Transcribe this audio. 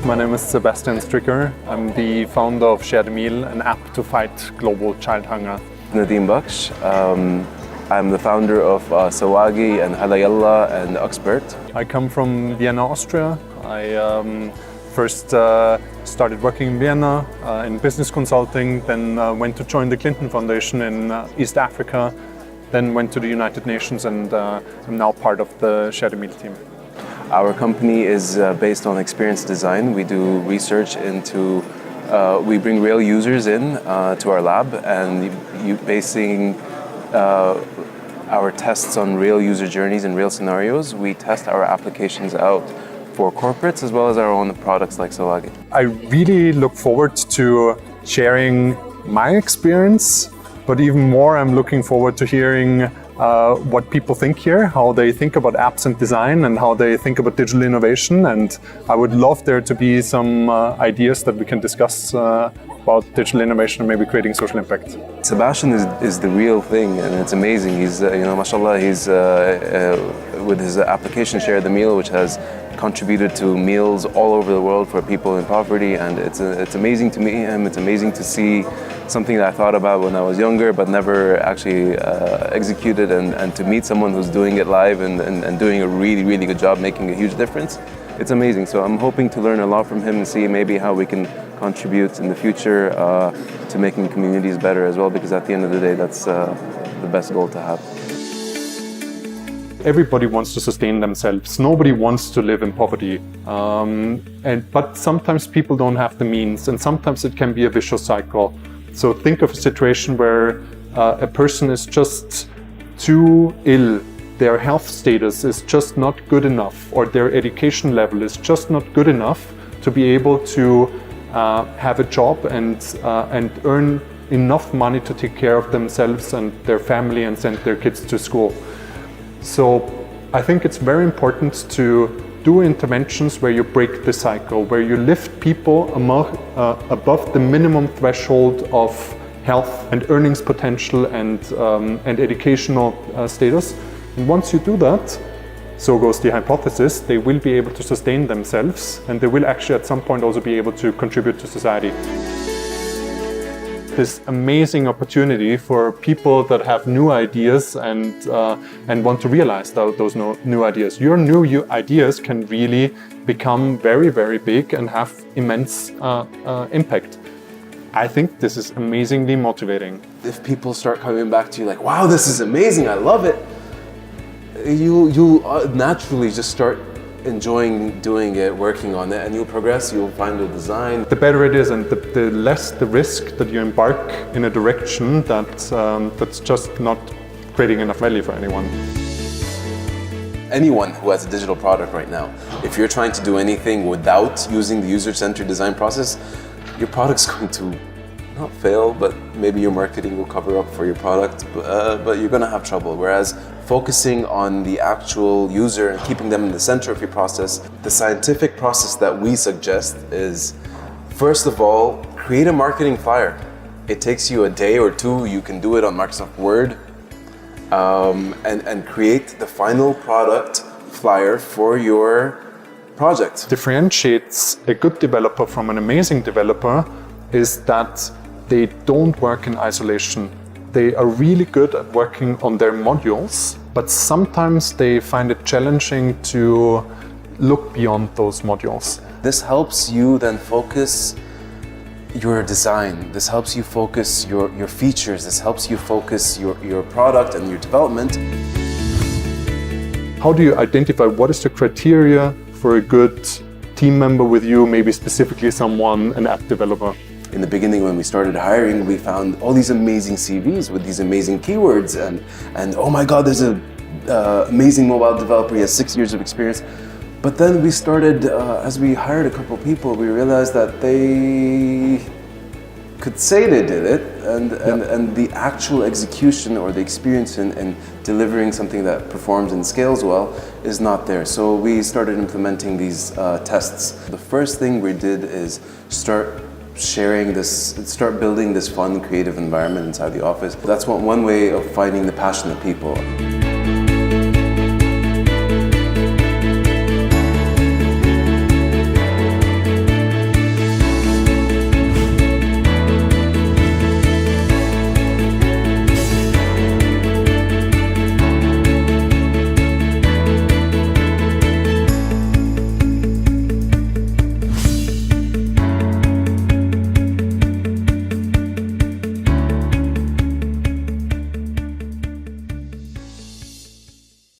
My name is Sebastian Stricker. I'm the founder of Share the Meal, an app to fight global child hunger. Nadeem Baksh. I'm the founder of Sawagi and Halayallah and Expert. I come from Vienna, Austria. I first started working in Vienna in business consulting, then went to join the Clinton Foundation in East Africa, then went to the United Nations, and I'm now part of the Share the Meal team. Our company is based on experience design. We do research into, we bring real users in to our lab, and basing our tests on real user journeys and real scenarios. We test our applications out for corporates as well as our own products like Sawagi. I really look forward to sharing my experience, but even more I'm looking forward to hearing what people think here, how they think about apps and design, and how they think about digital innovation. And I would love there to be some ideas that we can discuss about digital innovation and maybe creating social impact. Sebastian is the real thing, and it's amazing. He's, mashallah, he's with his application Share the Meal, which has contributed to meals all over the world for people in poverty, and it's amazing to meet him. It's amazing to see something that I thought about when I was younger but never actually executed, and to meet someone who's doing it live and doing a really, really good job, making a huge difference. It's amazing. So I'm hoping to learn a lot from him and see maybe how we can contribute in the future to making communities better as well, because at the end of the day, that's the best goal to have. Everybody wants to sustain themselves. Nobody wants to live in poverty. But sometimes people don't have the means, and sometimes it can be a vicious cycle. So think of a situation where a person is just too ill, their health status is just not good enough, or their education level is just not good enough to be able to have a job and earn enough money to take care of themselves and their family and send their kids to school. So I think it's very important to do interventions where you break the cycle, where you lift people above the minimum threshold of health and earnings potential and educational status. And once you do that, so goes the hypothesis, they will be able to sustain themselves, and they will actually at some point also be able to contribute to society. This amazing opportunity for people that have new ideas and want to realize those new ideas. Your new ideas can really become very, very big and have immense impact. I think this is amazingly motivating. If people start coming back to you like, wow, this is amazing, I love it, you naturally just start enjoying doing it, working on it, and you'll progress, you'll find a design. The better it is, and the less the risk that you embark in a direction that's just not creating enough value for anyone. Anyone who has a digital product right now, if you're trying to do anything without using the user-centered design process, your product's going to not fail, but maybe your marketing will cover up for your product, but you're going to have trouble. Whereas focusing on the actual user and keeping them in the center of your process, the scientific process that we suggest is, first of all, create a marketing flyer. It takes you a day or two. You can do it on Microsoft Word, and create the final product flyer for your project. Differentiates a good developer from an amazing developer is that they don't work in isolation. They are really good at working on their modules, but sometimes they find it challenging to look beyond those modules. This helps you then focus your design. This helps you focus your features. This helps you focus your product and your development. How do you identify what is the criteria for a good team member with you, maybe specifically an app developer? In the beginning, when we started hiring, we found all these amazing CVs with these amazing keywords, and oh my God, there's an amazing mobile developer, he has 6 years of experience. But then we started, as we hired a couple people, we realized that they could say they did it, and the actual execution or the experience in delivering something that performs and scales well is not there. So we started implementing these tests. The first thing we did is start building this fun, creative environment inside the office. That's one way of finding the passionate people.